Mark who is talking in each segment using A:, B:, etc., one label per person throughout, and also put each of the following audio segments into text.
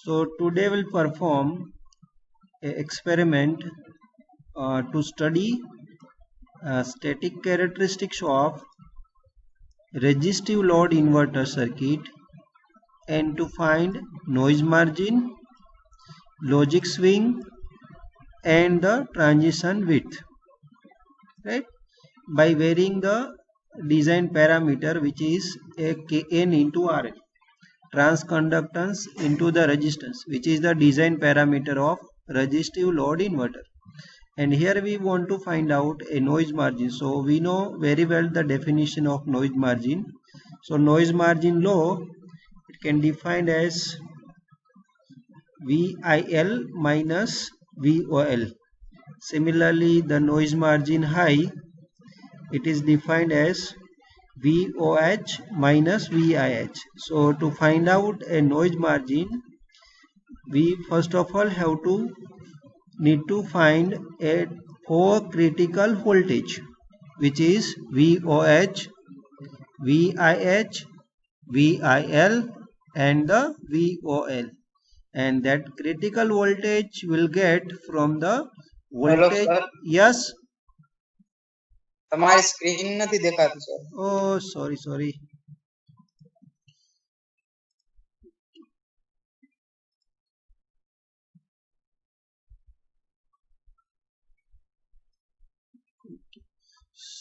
A: So today we'll perform an experiment to study static characteristics of resistive load inverter circuit and to find noise margin, logic swing and the transition width, right, by varying the design parameter which is a Kn into RL, transconductance into the resistance which is the design parameter of resistive load inverter. And here we want to find out a noise margin. So we know very well the definition of noise margin. So noise margin low, it can defined as VIL minus VOL. Similarly, the noise margin high, it is defined as VOH minus VIH. So to find out a noise margin, we first of all need to find a four critical voltage, which is VOH, VIH, VIL and the VOL, and that critical voltage will get from the voltage.
B: Hello, sir.
A: Yes.
B: તમારી screen નથી દેખાતી sir.
A: Oh, sorry.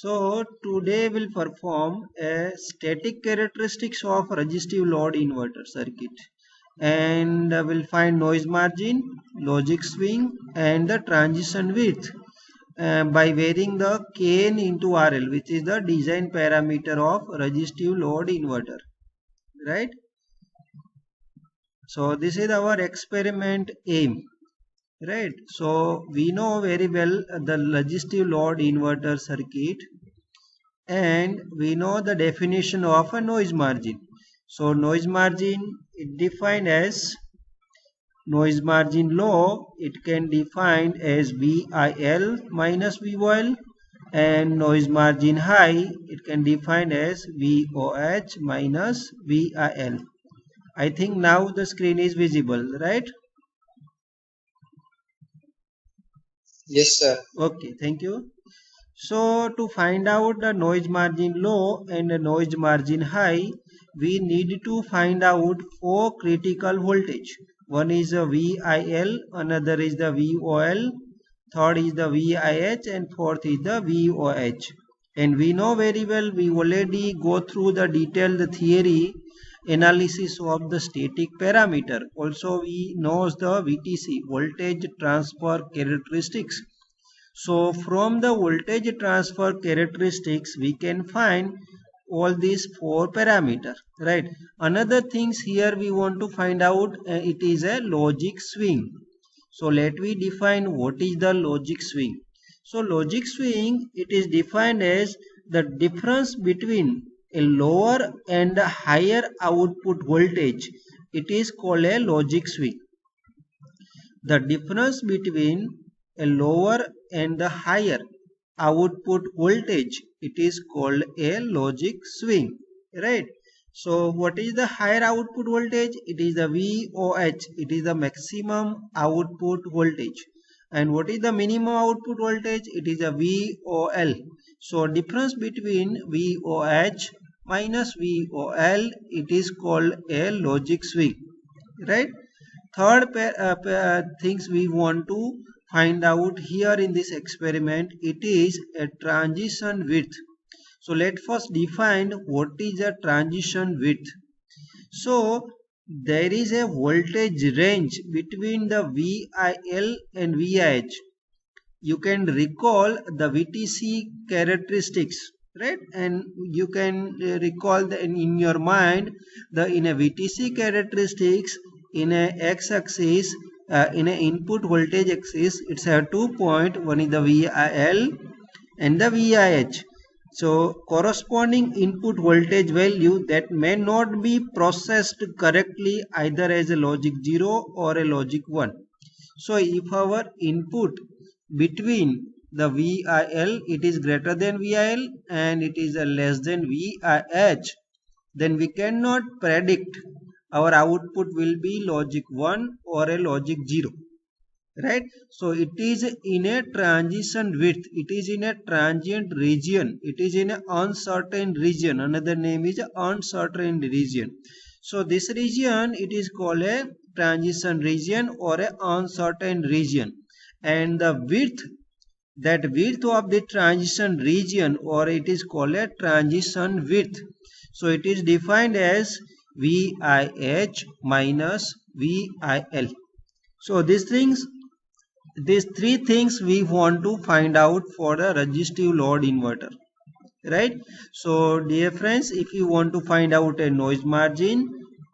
A: So today we'll perform a static characteristics of resistive load inverter circuit, and we'll find noise margin, logic swing and the transition width by varying the Kn into RL, which is the design parameter of resistive load inverter, right? So this is our experiment aim, right? So we know very well the resistive load inverter circuit, and we know the definition of a noise margin. So noise margin is defined as noise margin low, it can define as VIL minus VOL, and noise margin high, it can define as VOH minus VIL. I think now the screen is visible, right?
B: Yes, sir.
A: Okay, thank you. So to find out the noise margin low and the noise margin high, we need to find out four critical voltage. One is the VIL, another is the VOL, third is the VIH and fourth is the VOH. And we know very well, we already go through the detailed theory analysis of the static parameter. Also we know the VTC, voltage transfer characteristics. So from the voltage transfer characteristics we can find all these four parameters, right? Another things here we want to find out it is a logic swing. So let me define what is the logic swing. So logic swing, it is defined as the difference between a lower and a higher output voltage. It is called a logic swing. The difference between a lower and a higher output voltage, it is called a logic swing, right? So what is the higher output voltage? It is the VOH, it is the maximum output voltage. And what is the minimum output voltage? It is a VOL. So difference between VOH minus VOL, it is called a logic swing, right? Third things we want to find out here in this experiment, it is a transition width. So let first define what is a transition width. So there is a voltage range between the VIL and VIH. You can recall the VTC characteristics, right? And you can recall in your mind the in a VTC characteristics, in a x-axis, in a input voltage axis, it's a 2 point. One is the VIL and the VIH. So corresponding input voltage value that may not be processed correctly either as a logic 0 or a logic 1. So if our input between the VIL, it is greater than VIL and it is less than VIH, then we cannot predict our output will be logic 1 or a logic 0, right? So it is in a transition width, it is in a transient region, it is in an uncertain region. Another name is uncertain region. So this region, it is called a transition region or a uncertain region. And the width, that width of the transition region, or it is called a transition width, so it is defined as VIH minus VIL. So these three things we want to find out for the resistive load inverter, right? So dear friends, if you want to find out a noise margin,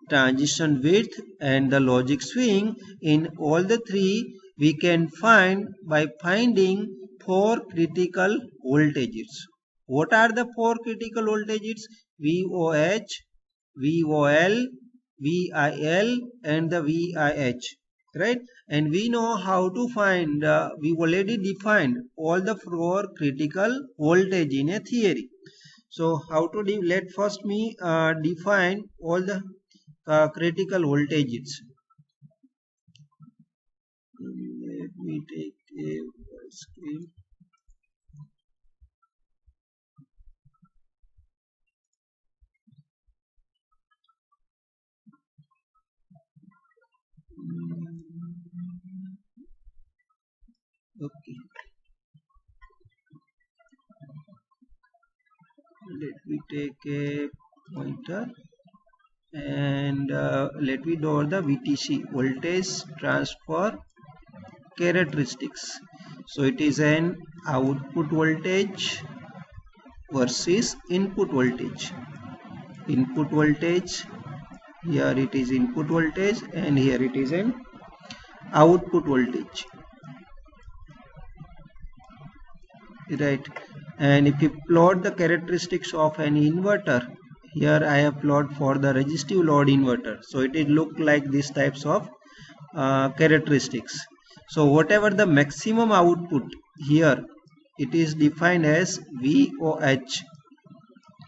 A: transition width and the logic swing, in all the three we can find by finding four critical voltages. What are the four critical voltages? VOH, VOL, VIL and the VIH, right? And we know how to find, we already defined all the four critical voltage in a theory. So how to let first me define all the critical voltages. Let me take a screen. Okay, let me take a pointer and let me draw the VTC, voltage transfer characteristics. So it is an output voltage versus input voltage. Input voltage, here it is input voltage and here it is an output voltage, right? And if you plot the characteristics of an inverter, here I have plot for the resistive load inverter, so it will look like these types of characteristics. So whatever the maximum output, here it is defined as VOH,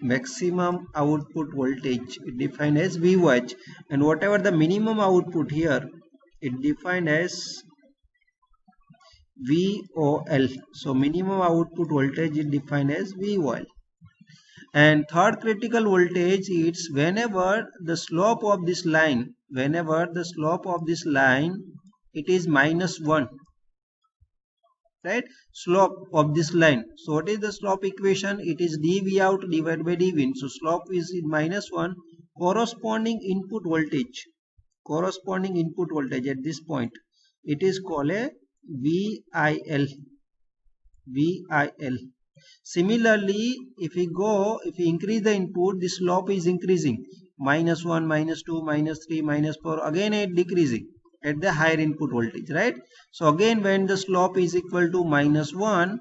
A: maximum output voltage, it defined as VOH, and whatever the minimum output, here it defined as VOL. So minimum output voltage is defined as VOL. And third critical voltage is whenever the slope of this line, it is -1, right? Slope of this line. So what is the slope equation? It is dV out divided by dV in. So slope is -1, corresponding input voltage at this point, it is called a VIL. Similarly, if we increase the input, the slope is increasing, -1, -2, -3, -4, again it decreasing at the higher input voltage, right? So again, when the slope is equal to -1,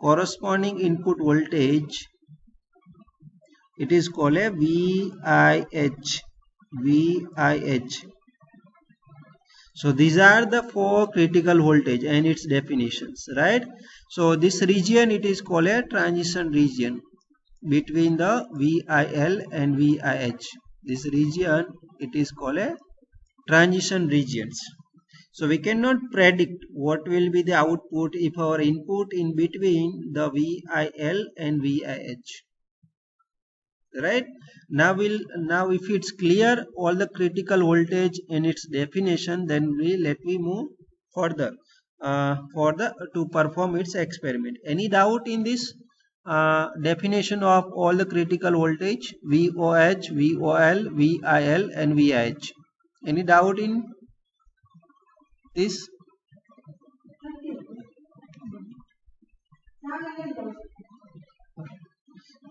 A: corresponding input voltage, it is called a VIH. So these are the four critical voltage and its definitions, right? So this region, it is called a transition region between the VIL and VIH. This region, it is called a transition regions. So we cannot predict what will be the output if our input in between the VIL and VIH. Right? Now if it's clear all the critical voltage and its definition, then let me move further to perform its experiment. Any doubt in this definition of all the critical voltage, VOH, VOL, VIL and VIH? Any doubt in this?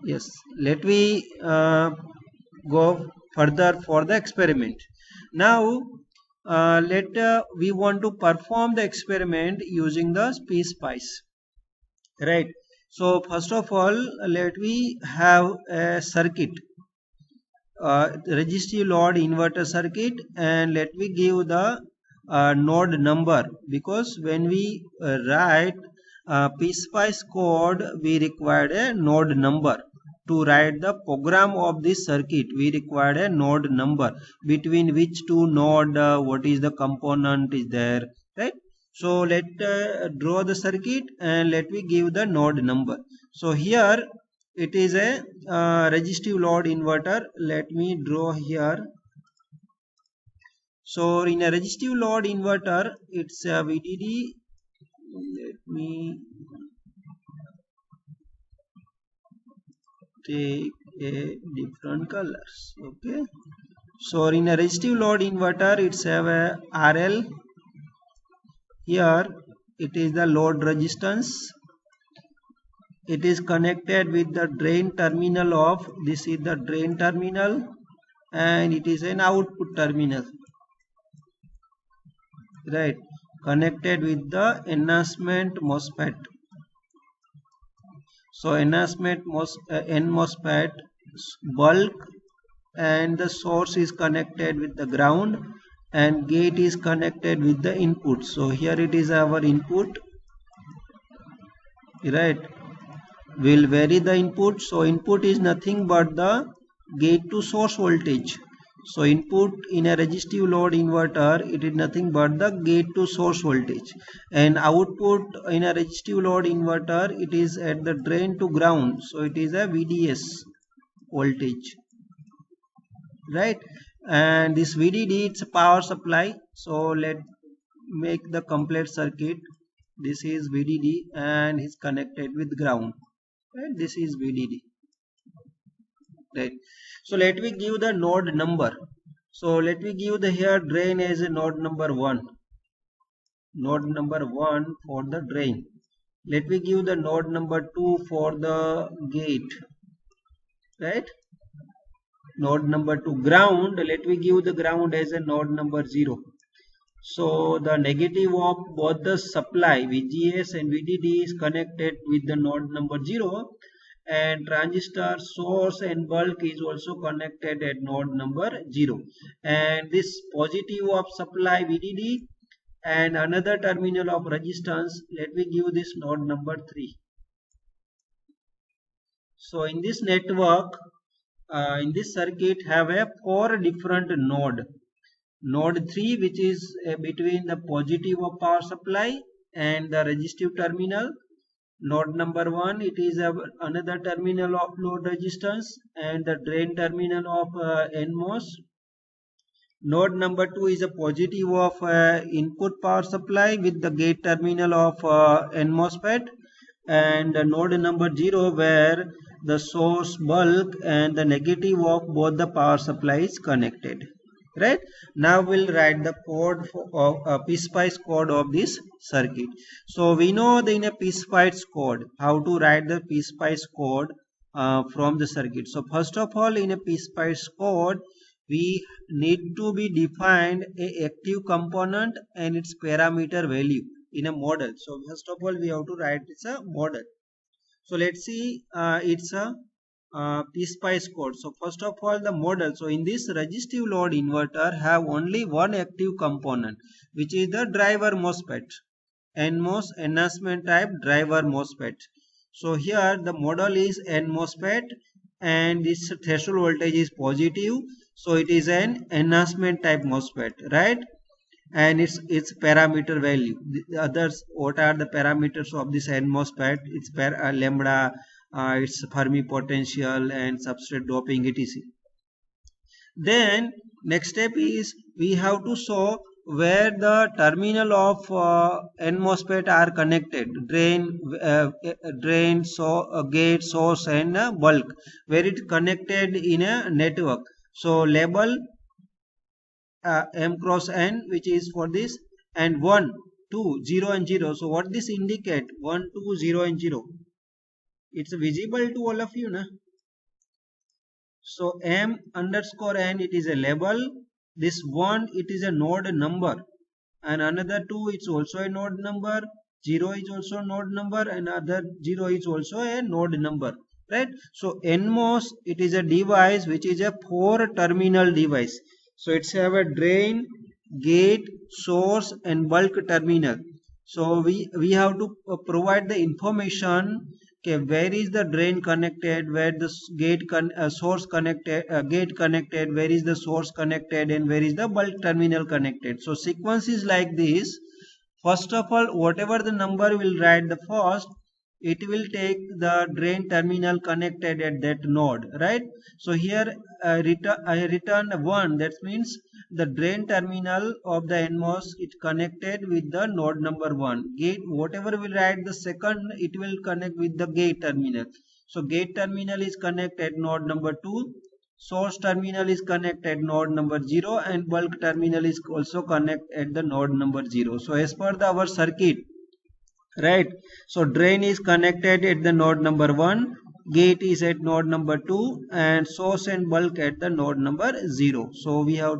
A: Yes, let me go further for the experiment. Now we want to perform the experiment using the PSpice, right? So first of all, let me have a circuit, resistive load inverter circuit, and let me give the node number, because when we write PSpice code, we require a node number. to write the program of this circuit, we require a node number, between which two node what is the component is there, right? So let draw the circuit and let me give the node number. So here it is a resistive load inverter. Let me draw here. So in a resistive load inverter, it's a VDD. Let me take a different colors. Okay. So in a resistive load inverter, it's have a RL. Here it is the load resistance. It is connected with the drain terminal of, this is the drain terminal, and it is an output terminal, right, connected with the enhancement MOSFET. So enhancement N MOSFET bulk, and the source is connected with the ground, and gate is connected with the input. So here it is our input, right? We'll vary the input. So input is nothing but the gate to source voltage. So input in a resistive load inverter, it is nothing but the gate to source voltage, and output in a resistive load inverter, it is at the drain to ground. So it is a VDS voltage, right? And this VDD, it's a power supply. So let make the complete circuit. This is VDD and is connected with ground, and this is VDD, right? So let me give the node number. So let me give the here drain as a node number 1. Node number 1 for the drain. Let me give the node number 2 for the gate, right? Node number 2 ground. Let me give the ground as a node number 0. So the negative of both the supply VGS and VDD is connected with the node number 0, and transistor source and bulk is also connected at node number 0, and this positive of supply VDD and another terminal of resistance, let me give this node number 3. So in this network, in this circuit have a 4 different node. Node 3, which is between the positive of power supply and the resistive terminal. Node number 1, it is another terminal of load resistance and the drain terminal of NMOS. Node number 2 is a positive of input power supply with the gate terminal of NMOSFET, and node number 0 where the source bulk and the negative of both the power supply is connected. Right, now we'll write the code of PSpice code of this circuit. So we know in a PSpice code how to write the PSpice code from the circuit. So first of all, in a PSpice code, we need to be defined a active component and its parameter value in a model. So first of all, we have to write it's a model. So let's see, it's a PSpice code. So first of all, the model. So in this resistive load inverter have only one active component, which is the driver MOSFET, NMOS enhancement type driver MOSFET. So here the model is NMOSFET and this threshold voltage is positive. So it is an enhancement type MOSFET, right? And its parameter value. The others, what are the parameters of this NMOSFET? It's lambda, its Fermi potential and substrate doping, etc. Then next step is we have to show where the terminal of NMOSFET are connected, drain, gate, source and bulk, where it connected in a network. So label M cross N, which is for this, and 1, 2, 0 and 0. So what this indicate? 1, 2, 0 and 0. It's visible to all of you, na? So M underscore N, it is a label. This 1, it is a node number, and another 2, it's also a node number. 0 is also a node number, and other 0 is also a node number, right? So NMOS, it is a device which is a 4-terminal device. So it's have a drain, gate, source and bulk terminal. So we have to provide the information okay, where is the drain connected, where the source connected, gate connected, where is the source connected, and where is the bulk terminal connected. So sequence is like this. First of all, whatever the number will write the first, it will take the drain terminal connected at that node, right? So here I return 1. That means the drain terminal of the NMOS it connected with the node number 1. Gate, whatever will write the second, it will connect with the gate terminal. So gate terminal is connected node number 2. Source terminal is connected node number 0, and bulk terminal is also connected at the node number 0. So as per our circuit, right, so drain is connected at the node number 1, gate is at node number 2, and source and bulk at the node number 0. So we have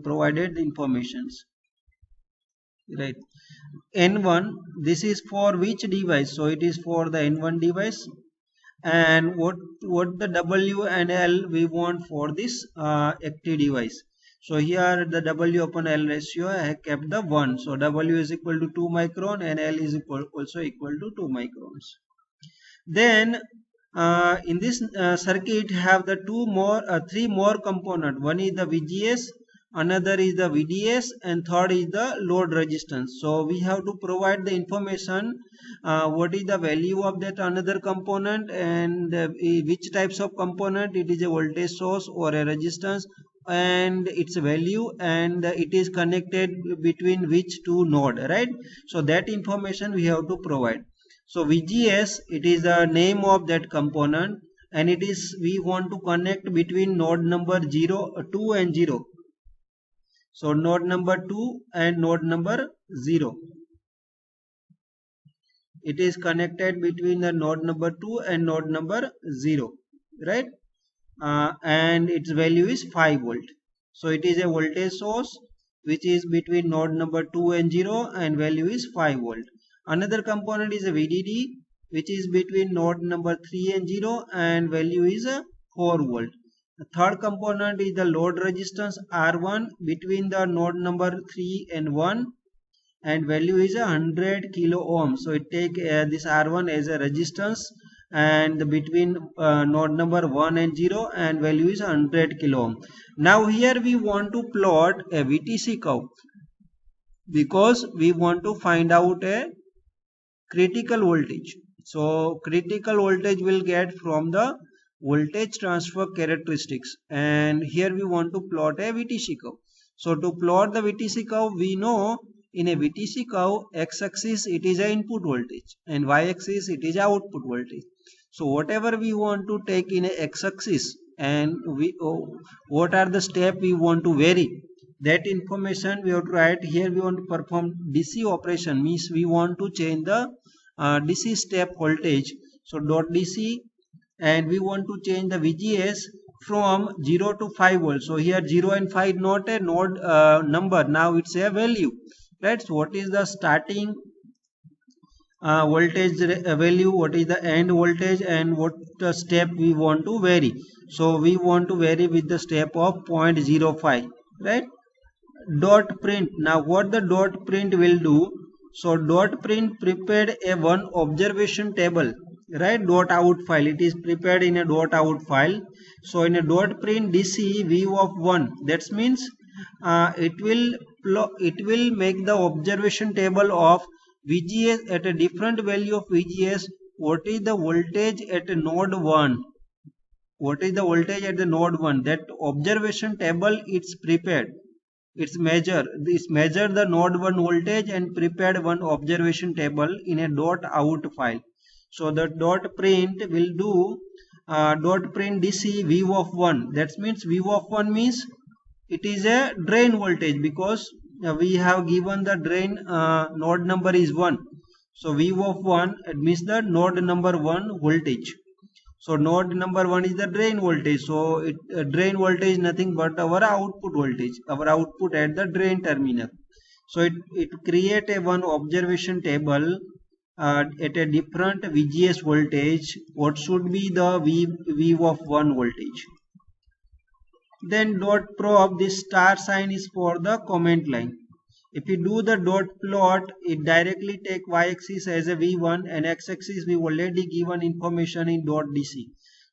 A: provided informations, right. N1, this is for which device? So it is for the N1 device. And what the W and L we want for this active device. So here the W upon L ratio I have kept the 1. So W is equal to 2 micron and L is also equal to 2 microns. Then in this circuit have the three more component. One is the VGS, another is the VDS, and third is the load resistance. So we have to provide the information what is the value of that another component, and which types of component, it is a voltage source or a resistance, and its value, and it is connected between which two node, right? So that information we have to provide. So VGS, it is the name of that component, and it is we want to connect between node number 2 and 0. So node number 2 and node number 0. It is connected between the node number 2 and node number 0, right? And its value is 5 volt. So it is a voltage source which is between node number 2 and 0, and value is 5 volt. Another component is a VDD, which is between node number 3 and 0, and value is 4 volt. The third component is the load resistance R1 between the node number 3 and 1, and value is 100 kilo ohm. So it take this R1 as a resistance, and between node number 1 and 0, and value is 100 kilo ohm. Now here we want to plot a VTC curve, because we want to find out a critical voltage. So critical voltage will get from the voltage transfer characteristics, and here we want to plot a VTC curve. So to plot the VTC curve, we know in a VTC curve, x-axis it is a input voltage and y-axis it is output voltage. So whatever we want to take in a x-axis, and what are the steps we want to vary, that information we have to write here. We want to perform DC operation, means we want to change the DC step voltage. So dot DC, and we want to change the VGS from 0 to 5 volts. So here 0 and 5 not a node number, now it's a value, right? So what is the starting voltage value, what is the end voltage, and what step we want to vary. So we want to vary with the step of 0.05, right? Dot print. Now what the dot print will do? So dot print prepared a one observation table, right? Dot out file, it is prepared in a dot out file. So in a dot print DC view of 1, that means it will make the observation table of VGS at a different value of VGS. What is the voltage at node 1? What is the voltage at the node 1? That observation table it's prepared. It's measure the node 1 voltage and prepared one observation table in a dot out file. So the dot print will do dot print DC view of 1. That means view of 1 means it is a drain voltage, because we have given the drain node number is 1. So view of 1, it means the node number 1 voltage. So node number 1 is the drain voltage. So drain voltage nothing but our output voltage, our output at the drain terminal. So it create a one observation table at a different VGS voltage. What should be the view of 1 voltage? Then dot probe, this star sign is for the comment line. If you do the dot plot, it directly take y-axis as a v1 and x-axis we already given information in dot dc.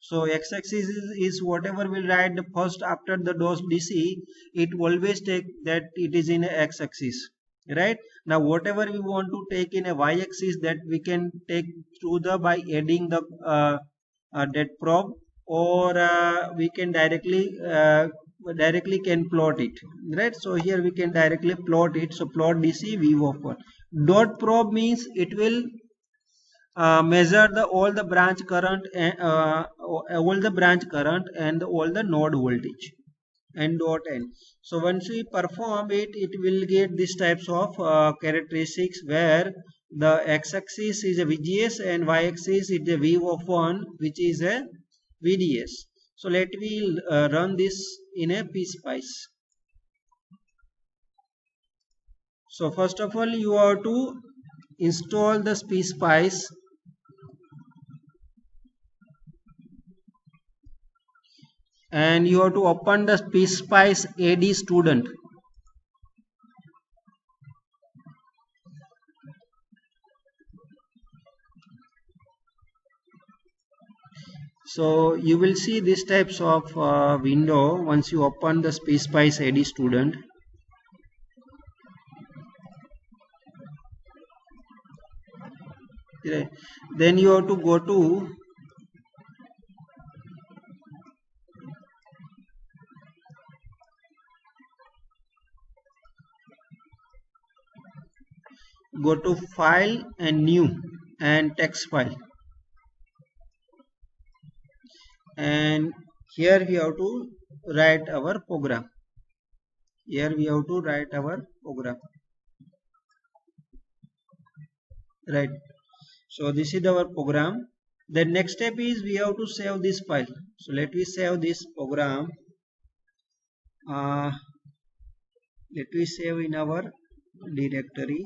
A: So x-axis is whatever we write the first after the dot dc, it always take that it is in a x-axis, right? Now whatever we want to take in a y-axis, that we can take through the by adding the that probe, or we can directly can plot it, right? So here we can directly plot it. So plot dc v of 1. Dot probe means it will measure the all the branch current and all the branch current and all the node voltage, and dot n. So once we perform it, it will get these types of characteristics, where the x-axis is a VGS and y-axis is a V of 1, which is a VDS. So let me run this in a PSpice. So first of all, you have to install the PSpice. And you have to open the PSpice AD student. So you will see these types of window once you open the PSpice AD student. Then you have to go to file and new and text file, and here we have to write our program. Right. So this is our program. The next step is we have to save this file. So let me save this program. Let me save in our directory.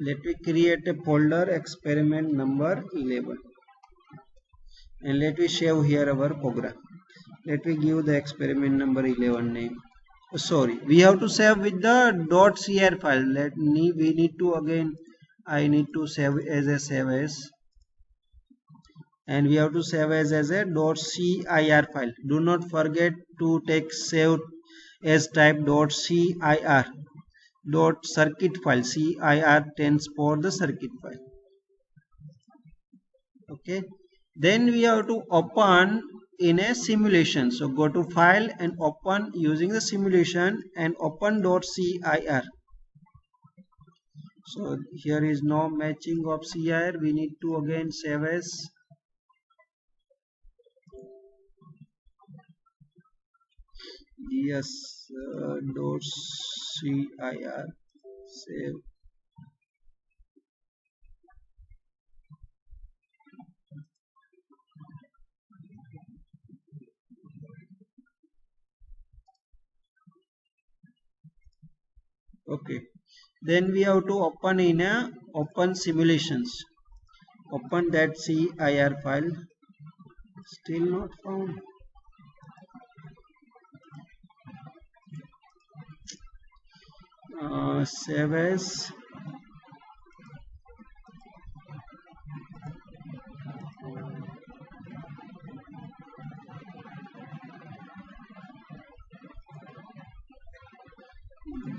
A: Let me create a folder experiment number 11, and let me save here our program. Let me give the experiment number 11 name. Sorry, we have to save with the .cr file. We need to again, I need to save as a save as, and we have to save as a .cir file. Do not forget to take save as type .cir. Circuit file. CIR stands for the circuit file. Okay, then we have to open in a simulation. So go to file and open using the simulation and open .cir. So here is no matching of CIR. We need to again save as. Yes, .cir save. Okay, then we have to open in a open simulations. Open that CIR file. Still not found. Save as.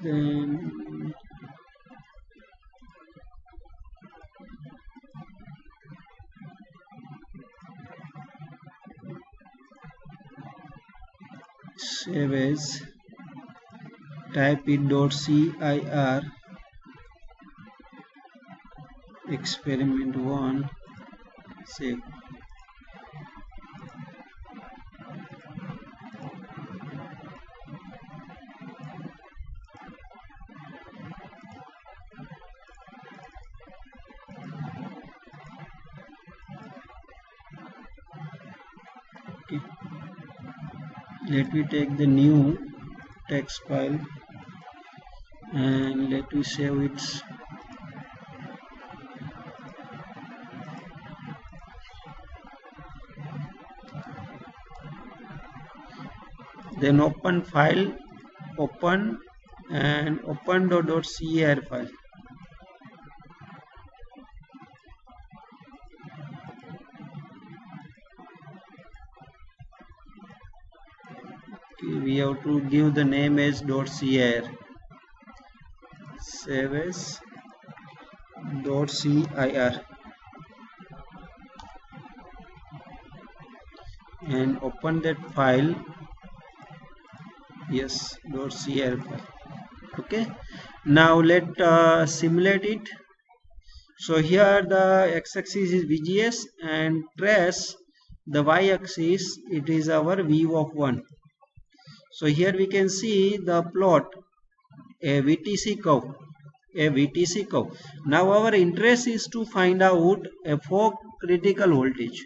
A: Then save as, type in .cir experiment 1, save. Okay. Let me take the new text file and let me save it. Then open file, open and open .car file. Okay, we have to give the name as .car. Save as .cir and open that file. Yes, .cir file. Okay, now let simulate it. So here the x-axis is VGS and trace the y-axis, it is our v of 1. So here we can see the plot, a VTC curve. Now our interest is to find out a 4 critical voltage.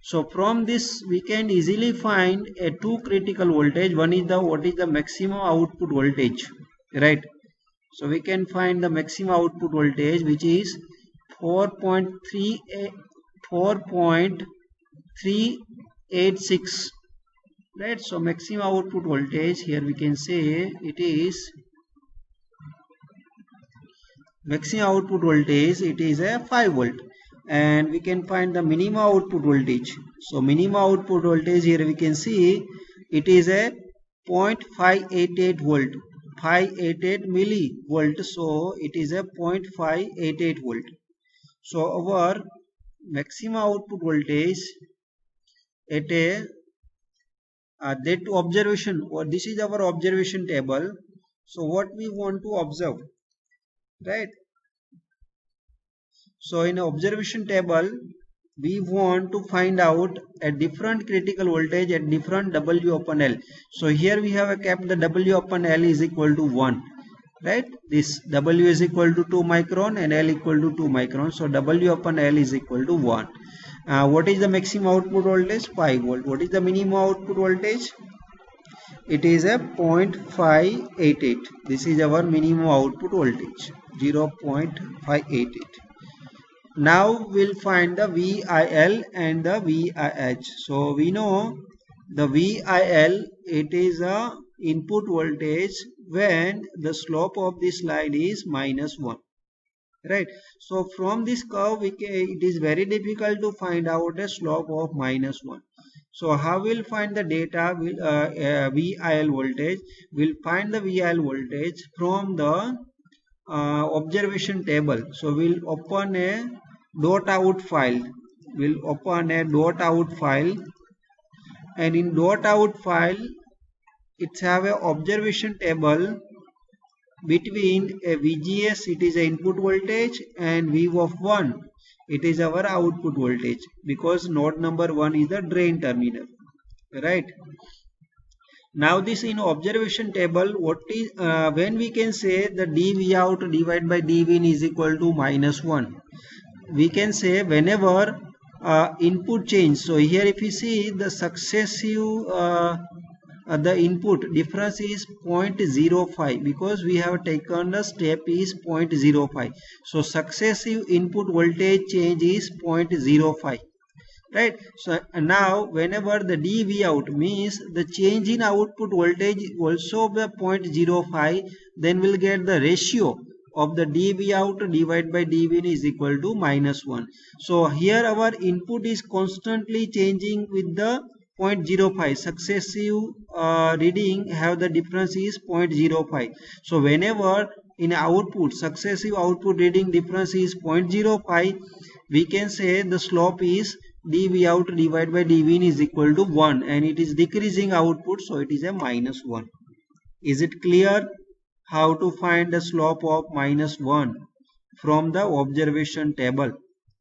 A: So from this we can easily find a 2 critical voltage. One is what is the maximum output voltage, right? So we can find the maximum output voltage, which is 4.386, right? So maximum output voltage, here we can say it is maximum output voltage, it is a 5 volt, and we can find the minimum output voltage. So minimum output voltage, here we can see it is a 0.588 volt, 588 millivolt. So it is a 0.588 volt. So our maximum output voltage at a that observation, or this is our observation table. So what we want to observe, right? So in observation table we want to find out a different critical voltage at different W upon L. So here we have kept the W upon L is equal to 1, right? This W is equal to 2 micron and L equal to 2 micron. So W upon L is equal to 1. What is the maximum output voltage? 5 volt. What is the minimum output voltage? It is a 0.588. This is our minimum output voltage, 0.588. Now we'll find the VIL and the VIH. So we know the VIL, it is a input voltage when the slope of this line is -1, right? So from this curve it is very difficult to find out a slope of -1. So how we'll find the data? VIL voltage, we'll find the VIL voltage from the observation table. So we'll open a .out file. And in .out file it's have a observation table between a VGS, it is a input voltage, and V of 1, it is our output voltage, because node number 1 is the drain terminal, right? Now this in observation table, what is when we can say the dV out divided by dV in is equal to -1, we can say whenever input change. So here if you see the successive the input difference is 0.05, because we have taken the step is 0.05. So successive input voltage change is 0.05, right? So now whenever the dV out means the change in output voltage also the 0.05, then we'll get the ratio of the dV out divided by dV in is equal to -1. So here our input is constantly changing with the 0.05. Successive reading have the difference is 0.05. So whenever in output successive output reading difference is 0.05, we can say the slope is dV out divided by dV in is equal to 1, and it is decreasing output, so it is a -1. Is it clear how to find the slope of -1 from the observation table?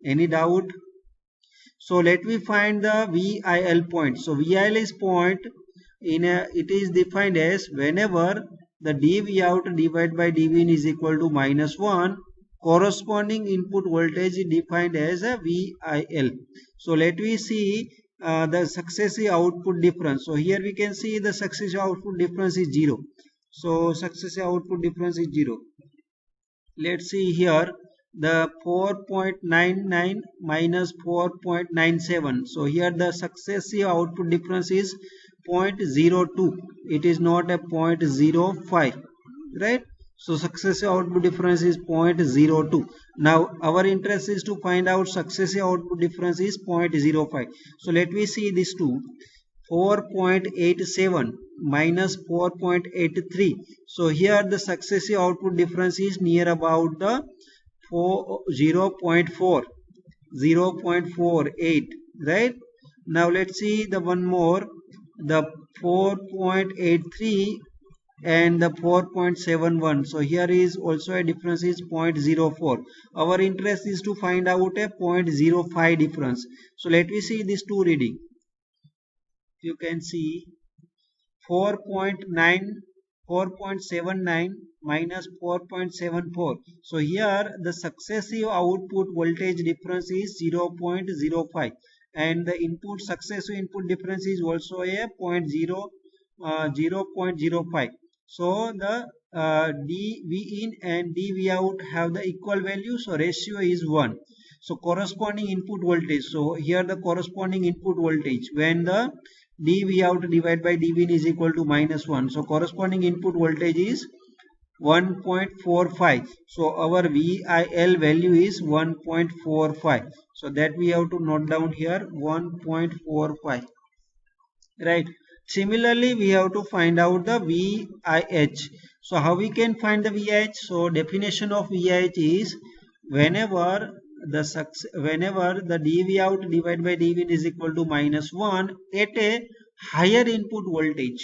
A: Any doubt? So let me find the VIL point. So VIL is point in it is defined as whenever the dV out divided by dV in is equal to -1, corresponding input voltage is defined as a VIL. So let me see the successive output difference. So here we can see the successive output difference is 0. So successive output difference is 0. Let's see here the 4.99 minus 4.97. So here the successive output difference is 0.02. It is not a 0.05, right? So successive output difference is 0.02. Now our interest is to find out successive output difference is 0.05. So let me see this two. 4.87 minus 4.83. So here the successive output difference is near about the 0.4, 0.48, right? Now let's see the one more, the 4.83 and the 4.71. So here is also a difference is 0.04. Our interest is to find out a 0.05 difference. So let me see these two reading. You can see 4.79 minus 4.74. So here the successive output voltage difference is 0.05 and the successive input difference is also a 0.05. So the dV in and dV out have the equal value, so ratio is 1. So corresponding input voltage, so here the corresponding input voltage when the dV out divided by dV in is equal to -1. So corresponding input voltage is 1.45. So our VIL value is 1.45. So that we have to note down here 1.45. Right. Similarly, we have to find out the VIH. So how we can find the VIH? So definition of VIH is whenever the dV out divided by dV in is equal to -1 at a higher input voltage,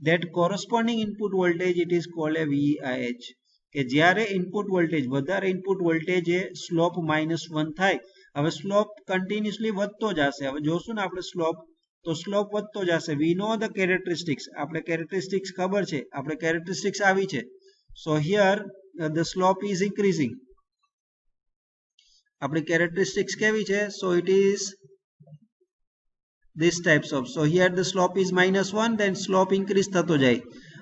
A: that corresponding input voltage it is called a VIH. કે જ્યારે input voltage વધારે input voltage એ slope -1 થાય. હવે slope continuously વધતો જશે. હવે જોશું ને આપણે સ્લોપ, તો સ્લોપ વધતો જશે. વી નો ધ કેરેક્ટરિસ્ટિક્સ, આપણે કેરેક્ટરિસ્ટિક્સ ખબર છે, આપણે કેરેક્ટરિસ્ટિક્સ આવી છે. સો here the slope is increasing. આપણી કેરેક્ટરિસ્ટિક્સ કેવી છે? So it is this types of. So here the slope is -1, then slope increase થતો જાય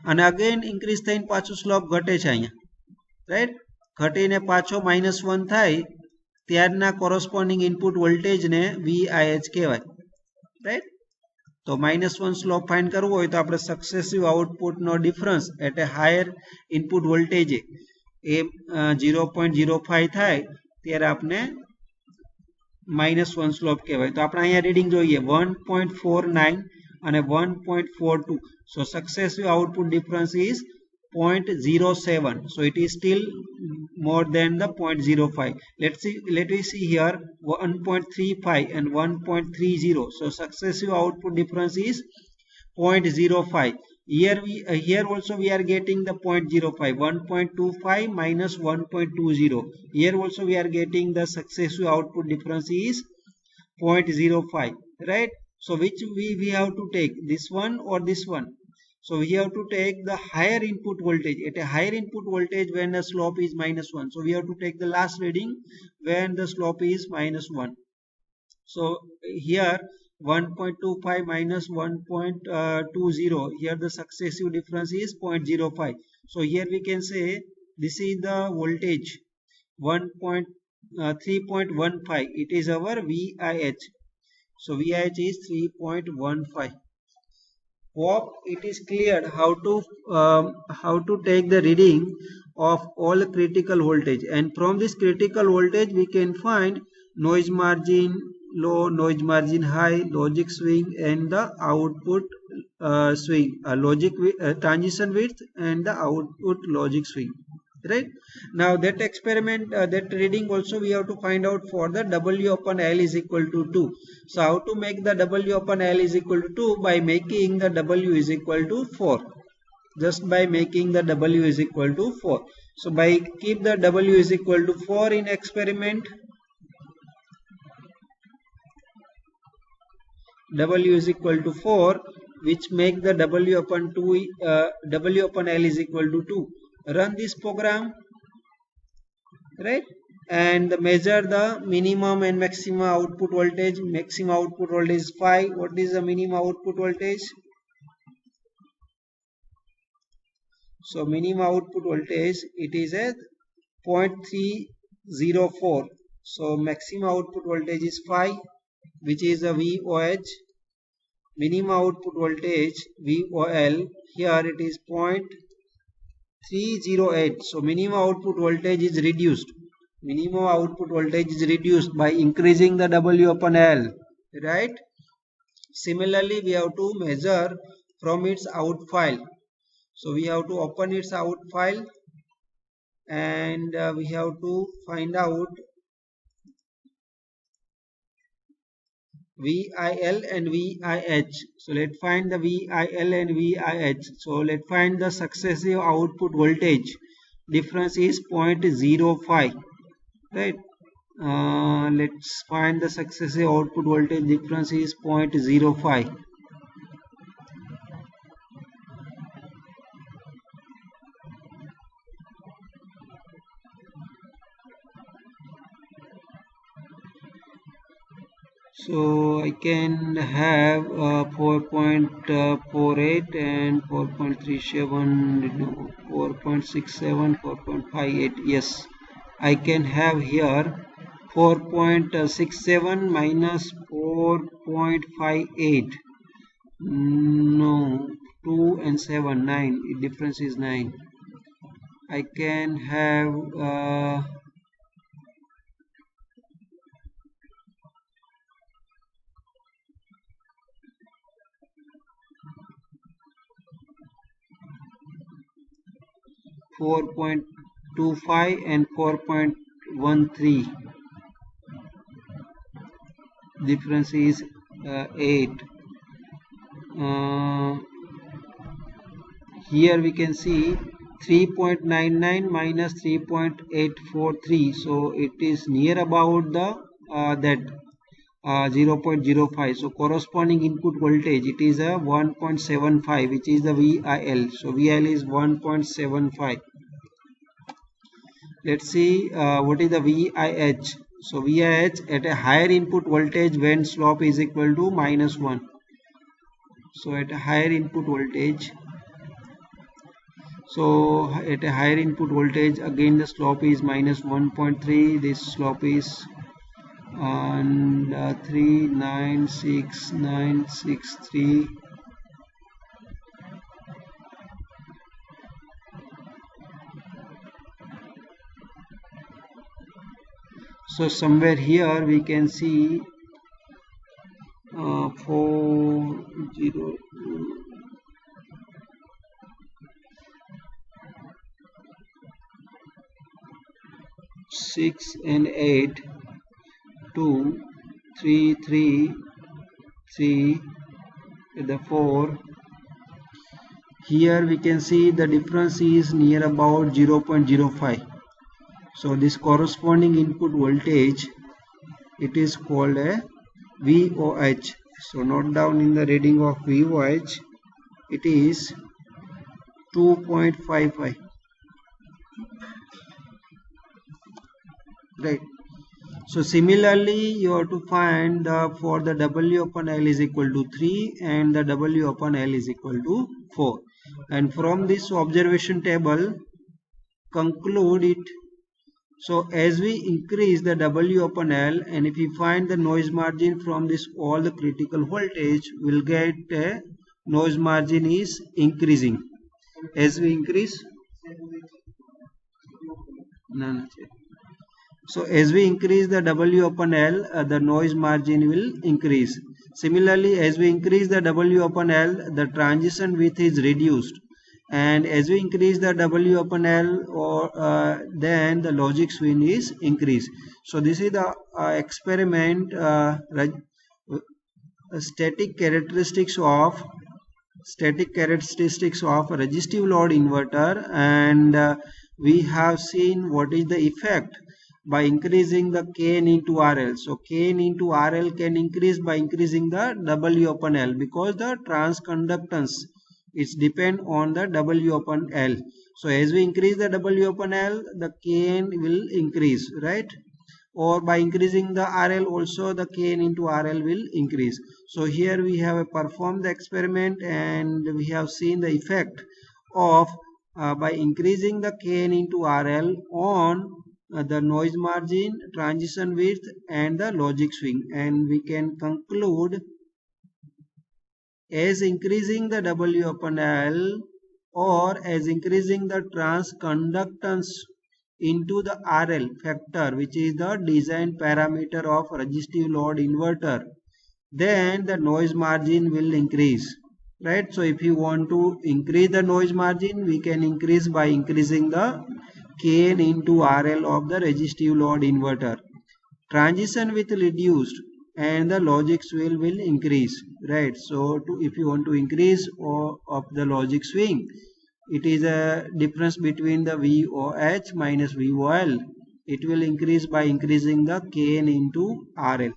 A: અને again increase થઈને પાછું slope ઘટે છે અહીંયા, right? ઘટીને પાછો -1 થાય ત્યારના corresponding input voltage ને VIH કહેવાય, right? તો -1 slope find કરવો હોય તો આપણે successive output no difference at a higher input voltage એ 0.05 થાય ત્યારે આપણે -1 સ્લોપ કહેવાય. તો આપણે અહીંયા રીડિંગ જોઈએ 1.49 અને 1.42. So successive output difference is 0.07. So it is still more than the 0.05. Let me see here 1.35 and 1.30. So successive output difference is 0.05. Here also we are getting the 0.05, 1.25 minus 1.20. Here also we are getting the successive output difference is 0.05, right? So which we have to take, this one or this one? So we have to take the higher input voltage. At a higher input voltage when the slope is -1. So we have to take the last reading when the slope is -1. So here 1.25 minus 1.20. Here the successive difference is 0.05. So here we can say this is the voltage 3.15. It is our VIH. So VIH is 3.15. Hope it is clear how to take the reading of all critical voltage, and from this critical voltage we can find noise margin low, noise margin high, logic swing and the output swing, transition width and the output logic swing, right? Now that experiment, that reading also we have to find out for the W upon L is equal to 2. So how to make the W upon L is equal to 2? By making the W is equal to 4. Just by making the W is equal to 4. So by keep the W is equal to 4 in experiment, W is equal to 4, which make the W upon L is equal to 2. Run this program, right? and measure the minimum and maximum output voltage. Maximum output voltage is 5. What is the minimum output voltage? So minimum output voltage, it is at 0.304. So maximum output voltage is 5, which is a VOH. Minimum output voltage VOL, here it is 0.308. So minimum output voltage is reduced. Minimum output voltage is reduced by increasing the W upon L, right? Similarly, we have to measure from its out file. So we have to open its out file, and we have to find out VIL and VIH. So let's find the VIL and VIH. So let's find the successive output voltage. Difference is 0.05, right? Let's find the successive output voltage. Difference is 0.05. So I can have 4.48 and 4.37, 4.67, 4.58. Yes, I can have here 4.67 minus 4.58. No, 2 and 7, 9. The difference is 9. I can have 4.25 and 4.13. Difference is 8. Here we can see 3.99 minus 3.843. So it is near about the that 0.05. So corresponding input voltage, it is a 1.75, which is the VIL. So VIL is 1.75. Let's see what is the VIH. So VIH at a higher input voltage when slope is equal to -1. So at a higher input voltage, again the slope is -1.3. This slope is 396,963. So somewhere here we can see 40. 6 and 8, 2, 3, 3, 3, the 4. Here we can see the difference is near about 0.05. So this corresponding input voltage, it is called a VOH. So note down in the reading of VOH, it is 2.55. Right. So similarly, you have to find for the W upon L is equal to 3 and the W upon L is equal to 4. And from this observation table, conclude it. So as we increase the W upon L, and if we find the noise margin from this all the critical voltage, we'll get a noise margin is increasing. As we increase, so as we increase the W upon L, the noise margin will increase. Similarly, as we increase the W upon L, the transition width is reduced. And as we increase the W upon L, then the logic swing is increased. So this is the experiment static characteristics of resistive load inverter, and we have seen what is the effect by increasing the Kn into RL. So Kn into RL can increase by increasing the W upon L, because the transconductance It's depend on the W upon L. So as we increase the W upon L, the Kn will increase, right? Or by increasing the RL also, the Kn into RL will increase. So here we have performed the experiment and we have seen the effect of by increasing the Kn into RL on the noise margin, transition width and the logic swing, and we can conclude as increasing the W upon L or as increasing the transconductance into the RL factor, which is the design parameter of resistive load inverter, then the noise margin will increase, right? So if you want to increase the noise margin, we can increase by increasing the Kn into RL of the resistive load inverter. Transition with reduced and the logic swing will increase, right? So if you want to increase of the logic swing, it is a difference between the VOH minus VOL. It will increase by increasing the Kn into RL.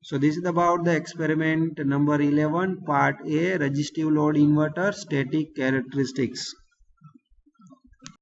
A: So this is about the experiment number 11, part A, resistive load inverter static characteristics.